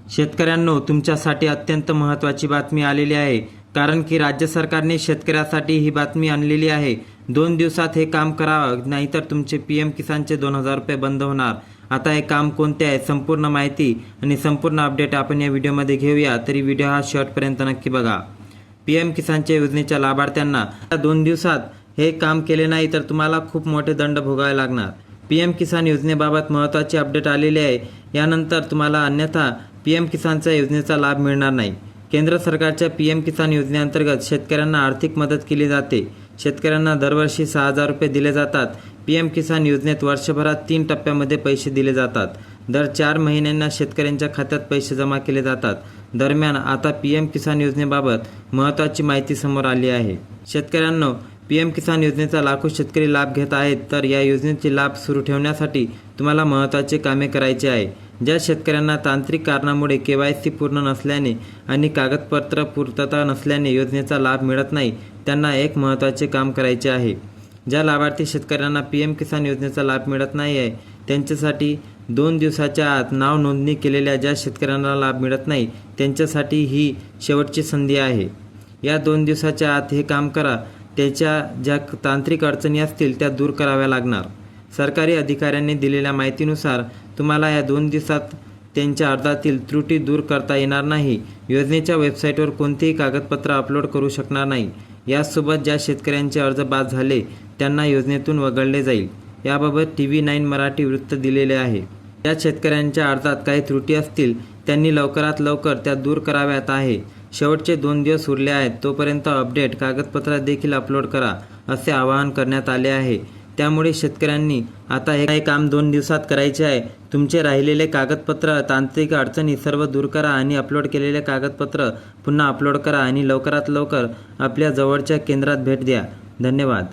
शेतकऱ्यांनो, तुमच्यासाठी अत्यंत महत्त्वाची बातमी आलेली आहे, कारण की राज्य सरकारने शेतकऱ्यासाठी ही बातमी आणलेली आहे। 2 दिवसात हे काम करा, नाहीतर तुमचे PM किसानचे 2000 रुपये बंद होणार। आता हे काम कोणते आहे, संपूर्ण माहिती आणि संपूर्ण अपडेट आपण या व्हिडिओमध्ये घेऊया, तरी व्हिडिओ हा शेवटपर्यंत नक्की बघा। PM किसानच्या योजनेच्या लाभार्थ्यांना 2 दिवसात हे काम केले नाही तर तुम्हाला खूप मोठे दंड भोगावे लागणार। PM किसान योजनेबाबत महत्त्वाची अपडेट आलेली आहे। यानंतर तुम्हाला अन्यथा PM किसानच्या योजनेचा लाभ मिळणार नाही। केंद्र सरकारच्या PM किसान योजनेअंतर्गत शेतकऱ्यांना आर्थिक मदत केली जाते। शेतकऱ्यांना दरवर्षी 6000 रुपये दिले जातात। PM किसान योजनेत वर्षभरात 3 टप्प्यामध्ये पैसे दिले जातात। दर 4 महिन्यांना शेतकऱ्यांच्या खात्यात पैसे जमा केले जातात। दरम्यान आता PM किसान योजनेबाबत महत्त्वाची माहिती समोर आली आहे। शेतकऱ्यांनो, PM किसान योजनेचा लाखो शेतकरी लाभ घेत आहेत, तर या योजनेचे लाभ सुरू ठेवण्यासाठी तुम्हाला महत्त्वाचे कामे करायचे आहे। ज्या शेतकऱ्यांना तांत्रिक कारणामुळे KYC पूर्ण नसल्याने आणि कागदपत्र पूर्तता नसल्याने योजनेचा लाभ मिळत नाही, त्यांना एक महत्त्वाचे काम करायचे आहे। ज्या लाभार्थी शेतकऱ्यांना PM किसान योजनेचा लाभ मिळत नाही आहे, त्यांच्यासाठी 2 दिवसाच्या आत नाव नोंदणी केलेल्या ज्या शेतकऱ्यांना लाभ मिळत नाही, त्यांच्यासाठी ही शेवटची संधी आहे। या 2 दिवसाच्या आत हे काम करा। त्याच्या ज्या तांत्रिक अडचणी असतील त्या दूर कराव्या लागणार। सरकारी अधिकाऱ्यांनी दिलेल्या माहितीनुसार तुम्हाला या 2 दिवसात त्यांच्या अर्जातील त्रुटी दूर करता येणार नाही। योजनेच्या वेबसाईटवर कोणतेही कागदपत्र अपलोड करू शकणार नाही। यासोबत ज्या शेतकऱ्यांचे अर्ज बाद झाले त्यांना योजनेतून वगळले जाईल। याबाबत TV9 मराठी वृत्त दिलेले आहे। ज्या शेतकऱ्यांच्या अर्जात काही त्रुटी असतील त्यांनी लवकरात लवकर त्या दूर कराव्यात आहे। शेवटचे 2 दिवस उरले आहेत, तोपर्यंत अपडेट कागदपत्र देखील अपलोड करा, असे आवाहन करण्यात आले आहे। त्यामुळे शेतकऱ्यांनी आता हे काम 2 दिवसात करायचे आहे। तुमचे राहिलेले कागदपत्र, तांत्रिक अडचणी सर्व दूर करा आणि अपलोड केलेले कागदपत्र पुन्हा अपलोड करा आणि लवकरात लवकर आपल्या जवळच्या केंद्रात भेट द्या। धन्यवाद।